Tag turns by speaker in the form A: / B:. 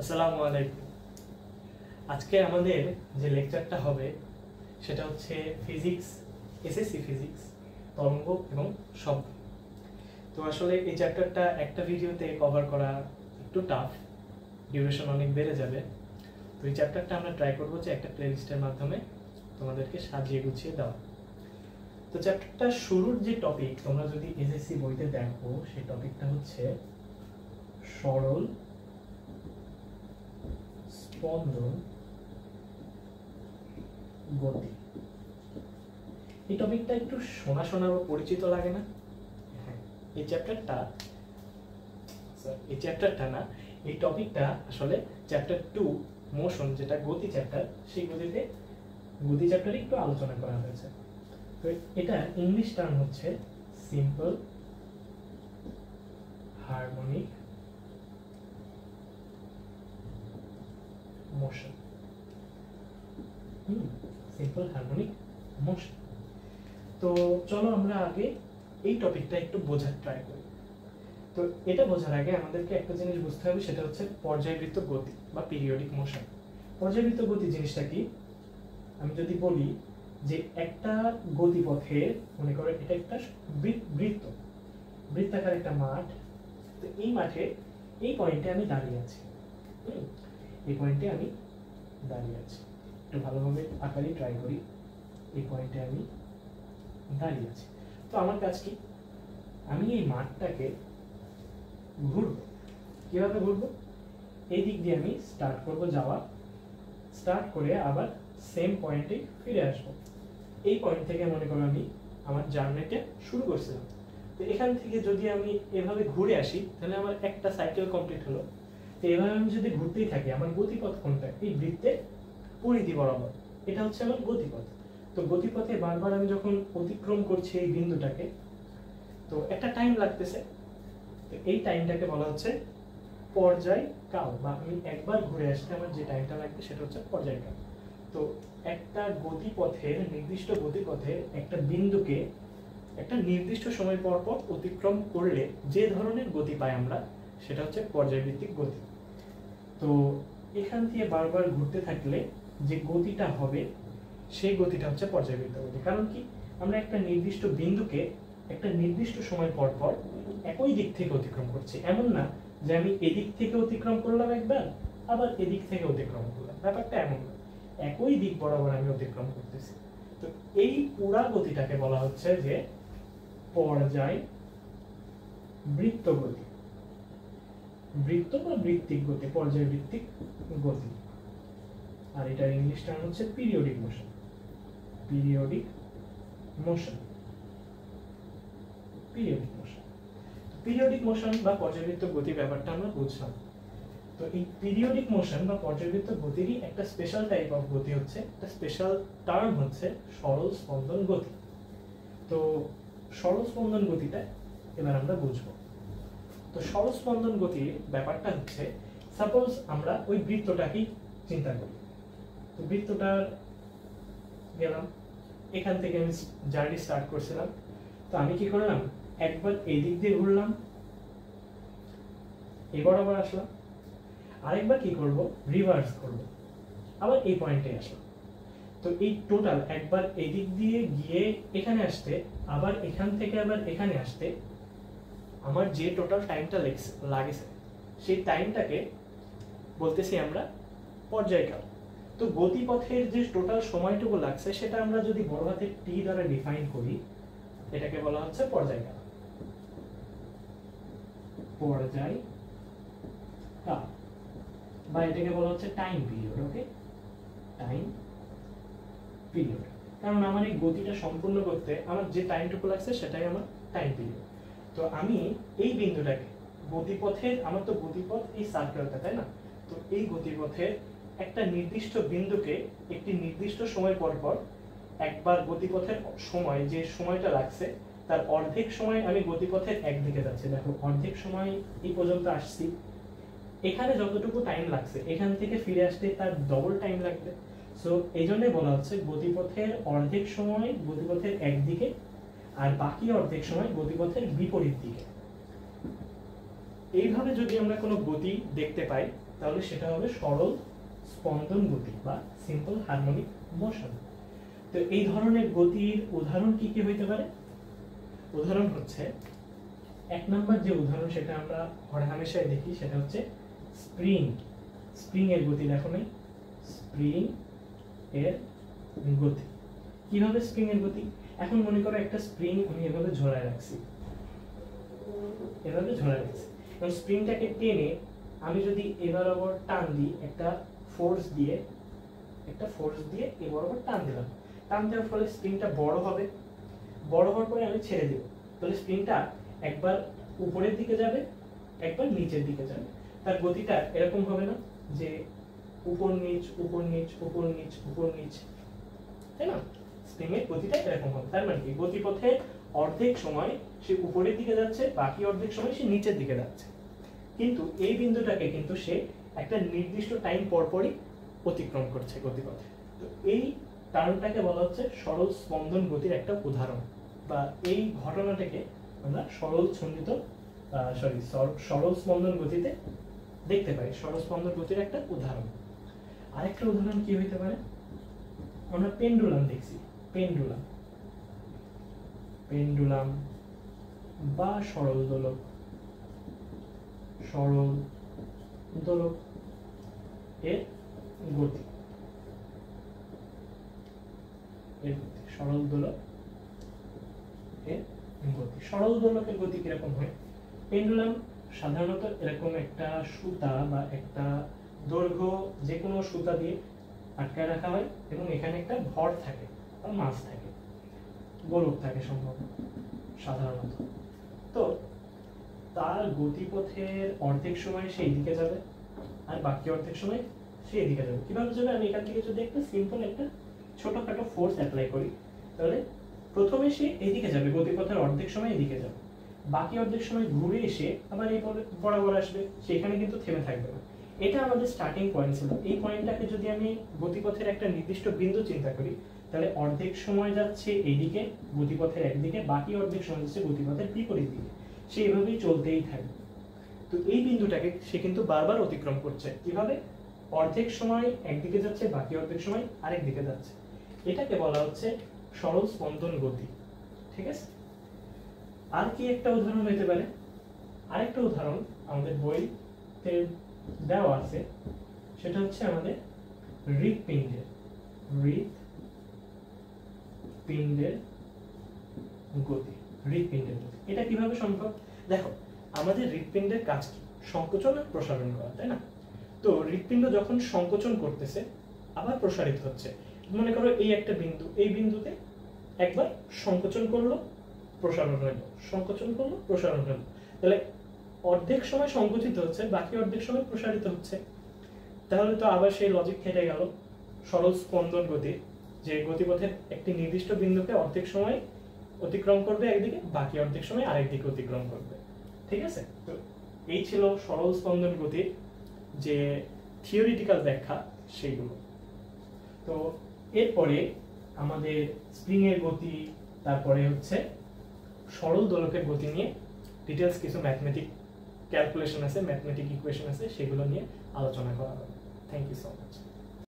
A: আসসালামু আলাইকুম। আজকে আমাদের যে লেকচারটা হবে সেটা হচ্ছে ফিজিক্স, এসএসসি ফিজিক্স, তরঙ্গ এবং শব্দ। তো আসলে এই চ্যাপ্টারটা একটা ভিডিওতে কভার করা একটু টাফ, ডিউরেশন অনেক বেড়ে যাবে। তো এই চ্যাপ্টারটা আমরা ট্রাই করবো যে একটা প্লেলিস্টের মাধ্যমে তোমাদেরকে সাজিয়ে গুছিয়ে দেওয়া। তো চ্যাপ্টারটা শুরুর যে টপিক, তোমরা যদি এসএসসি বইতে দেখো, সেই টপিকটা হচ্ছে সরল স্পন্দন গতি। এই টপিকটা একটু শোনা শোনা বা পরিচিত লাগে না? হ্যাঁ, এই চ্যাপ্টারটা না, এই টপিকটা আসলে চ্যাপ্টার 2 মোশন, যেটা গতি চ্যাপ্টার, সেই গতি চ্যাপ্টারে একটু আলোচনা করা হয়েছে। তো এটা ইংলিশ টার্ম হচ্ছে simple harmonic motion. Simple harmonic motion. তো চলো আমরা আগে এই টপিকটা একটু বোঝার ট্রাই করি। তো এটা বোঝার আগে আমাদেরকে একটা জিনিস বুঝতে হবে, সেটা হচ্ছে পর্যায়বৃত্ত গতি বা পিরিয়ডিক মোশন। পর্যায়বৃত্ত গতি জিনিসটা কি? আমি যদি বলি যে একটা গতিপথে, মনে করো এটা একটা বৃত্তাকার একটা মাঠ। তো এই মাঠে এই পয়েন্টে আমি দাঁড়িয়ে আছি। এই পয়েন্টে আমি দাঁড়িয়ে আছি, একটু ভালোভাবে আঁকারই ট্রাই করি। এই পয়েন্টে আমি দাঁড়িয়ে আছি। তো আমার কাজ কি? আমি এই মাঠটাকে ঘুরবো। কিভাবে ঘুরবো? এই দিক দিয়ে আমি স্টার্ট করব যাওয়া, স্টার্ট করে আবার সেম পয়েন্টে ফিরে আসবো। এই পয়েন্ট থেকে মনে করো আমি আমার জার্নিটা শুরু করছিলাম। তো এখান থেকে যদি আমি এভাবে ঘুরে আসি, তাহলে আমার একটা সাইকেল কমপ্লিট হলো। তো এভাবে আমি যদি ঘুরতেই থাকি, আমার গতিপথ কোনটা? এই বৃত্তের পরিধি বরাবর, এটা হচ্ছে আমার গতিপথ। তো গতিপথে বারবার আমি যখন অতিক্রম করছি এই বিন্দুটাকে, তো একটা টাইম লাগতেছে। তো এই টাইমটাকে বলা হচ্ছে পর্যায়কাল, বা আমি একবার ঘুরে আসতে আমার যে টাইমটা লাগবে সেটা হচ্ছে পর্যায়কাল। তো একটা গতিপথের, নির্দিষ্ট গতিপথের একটা বিন্দুকে একটা নির্দিষ্ট সময় পর পর অতিক্রম করলে যে ধরনের গতি পাই আমরা, সেটা হচ্ছে পর্যায়ভিত্তিক গতি। তো এখান থেকে বারবার ঘুরতে থাকলে যে গতিটা হবে, সেই গতিটা হচ্ছে পর্যায়বৃত্ত গতি। কারণ কি? আমরা একটা নির্দিষ্ট বিন্দুকে একটা নির্দিষ্ট সময় পর পর একই দিক থেকে অতিক্রম করছি। এমন না যে আমি এদিক থেকে অতিক্রম করলাম একবার, আবার এদিক থেকে অতিক্রম করলাম, ব্যাপারটা এমন না। একই দিক বরাবর আমি অতিক্রম করতেছি। তো এই পুরা গতিটাকে বলা হচ্ছে যে পর্যায়বৃত্ত গতি। বৃত্ত বা বৃত্তিক গতি, পর্যায়বৃত্তিক গতি। আর এটার ইংলিশ টার্ম হচ্ছে periodic motion. Periodic motion, periodic motion. Periodic motion বা পর্যায়বৃত্ত গতি ব্যাপারটা আমরা বুঝলাম। তো এই পিরিয়ডিক মোশন বা পর্যায়বৃত্ত গতিরই একটা স্পেশাল টাইপ অফ গতি হচ্ছে, একটা স্পেশাল টার্ম হচ্ছে সরল স্পন্দন গতি। তো সরল স্পন্দন গতিটা এবার আমরা বুঝবো। তো সরল স্পন্দন গতির ব্যাপারটা হচ্ছে, সাপোজ আমরা ওই বৃত্তটাকেই চিন্তা করি। তো বৃত্তটার গেলাম, এখান থেকে আমি জার্নি স্টার্ট করছিলাম। তো আমি কি করলাম? একবার এই দিক দিয়ে ঘুরলাম, এবার আবার আসলাম, আরেকবার কি করব? রিভার্স করব, আবার এই পয়েন্টে আসলাম। তো এই টোটাল একবার এই দিক দিয়ে গিয়ে এখানে আসতে, আবার এখান থেকে আবার এখানে আসতে আমার যে টোটাল টাইমটা লাগেছে, সেই টাইমটাকে বলতেছি আমরা পর্যায়কাল। তো গতিপথের যে টোটাল সময়টুকু লাগছে, সেটা আমরা যদি বড় হাতের টি দ্বারা ডিফাইন করি, এটাকে বলা হচ্ছে পর্যায়কাল। পর্যায়কাল, বা এটাকে বলা হচ্ছে টাইম পিরিয়ড। ওকে, টাইম পিরিয়ড। কারণ আমার এই গতিটা সম্পূর্ণ করতে আমার যে টাইমটুকু লাগছে, সেটাই আমার টাইম পিরিয়ড। তো আমি এই বিন্দুটাকে গতিপথের, আমার তো গতিপথ এই সার্কেলটা, তাই না? তো এই গতিপথের একটা নির্দিষ্ট বিন্দুকে একটি নির্দিষ্ট সময় পর পর একবার গতিপথের সময়, যে সময়টা লাগছে তার অর্ধেক সময় আমি গতিপথের একদিকে যাচ্ছি। দেখো, অর্ধেক সময় এই পর্যন্ত আসছি, এখানে যতটুকু টাইম লাগছে এখান থেকে ফিরে আসতে তার ডবল টাইম লাগবে। সো এই জন্যই বলা হচ্ছে গতিপথের অর্ধেক সময় গতিপথের একদিকে, আর বাকি অর্ধেক সময় গতিপথের বিপরীত দিকে। এইভাবে যদি আমরা কোনো গতি দেখতে পাই তাহলে সেটা হবে সরল স্পন্দন গতি বা সিম্পল হারমোনিক মোশন। তো এই ধরনের গতির উদাহরণ কি কি হইতে পারে? উদাহরণ হচ্ছে, এক নম্বর যে উদাহরণ সেটা আমরা হরহামেশাই দেখি সেটা হচ্ছে স্প্রিং। স্প্রিং এর গতি দেখো নাই, স্প্রিং এর গতি কিভাবে? স্প্রিং এর গতি, এখন মনে করো একটা স্প্রিং আমি এভাবে ঝোলায় রাখছি, এভাবে ঝোলায় রাখছি, এবং স্প্রিংটাকে টেনে আমি যদি এবার আবার টান দিই, একটা ফোর্স দিয়ে এ বরাবর টান দিলাম, টান দেওয়ার ফলে স্প্রিংটা বড় হবে, বড় হওয়ার পরে আমি ছেড়ে দেব, তাহলে স্প্রিংটা একবার উপরের দিকে যাবে, একবার নিচের দিকে যাবে। তার গতিটা এরকম হবে না যে উপর নিচ উপর নিচ উপর নিচ উপর নিচ, তাই না? স্প্রিং এর গতিটা এরকম হবে। তার মানে কি, গতিপথে অর্ধেক সময় সে উপরের দিকে যাচ্ছে, বাকি অর্ধেক সময় সে নিচের দিকে যাচ্ছে, কিন্তু এই বিন্দুটাকে কিন্তু সে একটা নির্দিষ্ট টাইম পরপরই অতিক্রম করছে গতিপথে। তো এই কারণটাকে বলা হচ্ছে সরল স্পন্দন গতির একটা উদাহরণ, বা এই ঘটনাটাকে আমরা সরল স্পন্দন গতিতে দেখতে পাই। সরল স্পন্দন গতির একটা উদাহরণ। আরেকটা উদাহরণ কি হইতে পারে? আমরা পেন্ডুলাম দেখছি, পেন্ডুলাম বা সরল দোলক, এর গতি, সরল দোলক এর গতি। সরল দোলকের গতি কিরকম হয়? পেন্ডুলাম সাধারণত এরকম একটা সুতা বা একটা দৈর্ঘ্য যে কোনো সুতা দিয়ে আটকায় রাখা হয়, এবং এখানে একটা ভর থাকে বা মাছ থাকে, গোলক থাকে সম্ভব সাধারণত। তো তার গতিপথের অর্ধেক সময় সেই দিকে যাবে, আর বাকি অর্ধেক সময় সেই দিকে যাবে। কিভাবে যাবে? আমি এখান থেকে যদি একটা সিম্পল একটা ছোটখাটো ফোর্স অ্যাপ্লাই করি, তাহলে প্রথমে সে এদিকে যাবে, গতিপথের অর্ধেক সময় এদিকে যাবে, বাকি অর্ধেক সময় ঘুরে এসে আবার এই বরাবর আসবে, সেখানে কিন্তু থেমে থাকবে না। এটা আমাদের স্টার্টিং পয়েন্ট ছিল। এই পয়েন্টটাকে যদি আমি গতিপথের একটা নির্দিষ্ট বিন্দু চিন্তা করি, তাহলে অর্ধেক সময় যাচ্ছে এইদিকে গতিপথের একদিকে, বাকি অর্ধেক সময় যাচ্ছে গতিপথের বিপরীত দিকে, সে এইভাবেই চলতেই থাকবে। তো এই বিন্দুটাকে সে কিন্তু বারবার অতিক্রম করছে। কিভাবে? অর্ধেক সময় একদিকে যাচ্ছে, বাকি অর্ধেক সময় আরেক দিকে যাচ্ছে। এটাকে বলা হচ্ছে সরল স্পন্দন গতি। ঠিক আছে? আর কি একটা উদাহরণ হতে পারে? আরেকটা উদাহরণ আমাদের বইতে দেওয়া আছে, সেটা হচ্ছে আমাদের হৃৎপিণ্ডের গতি। এটা কিভাবে সম্ভব? দেখো, আমাদের হৃৎপিণ্ডের কাজ কি? সংকোচন আর প্রসারণ করা, তাই না? তো হৃৎপিণ্ড যখন সংকোচন করতেছে আবার প্রসারিত হচ্ছে, মনে করো এই একটা বিন্দু, এই বিন্দুতে একবার সংকোচন করলো, প্রসারণ হলো, সংকোচন করলো, প্রসারণ হলো, তাহলে অর্ধেক সময় সংকুচিত হচ্ছে, বাকি অর্ধেক সময় প্রসারিত হচ্ছে। তাহলে তো আবার সেই লজিক খেটে গেল সরল স্পন্দন গতির, যে গতিপথের একটি নির্দিষ্ট বিন্দুকে অর্ধেক সময় অতিক্রম করবে একদিকে, বাকি অর্ধেক সময় আরেক দিকে অতিক্রম করবে। ঠিক আছে? তো এই ছিল সরল স্পন্দন গতির যে থিওরিটিক্যাল ব্যাখ্যা সেইগুলো। তো এরপরে আমাদের স্প্রিং এর গতি, তারপরে হচ্ছে সরল দোলকের গতি নিয়ে ডিটেলস কিছু ম্যাথমেটিক ক্যালকুলেশন আছে, ম্যাথমেটিক ইকুয়েশন আছে, সেগুলো নিয়ে আলোচনা করা হবে। Thank you so much.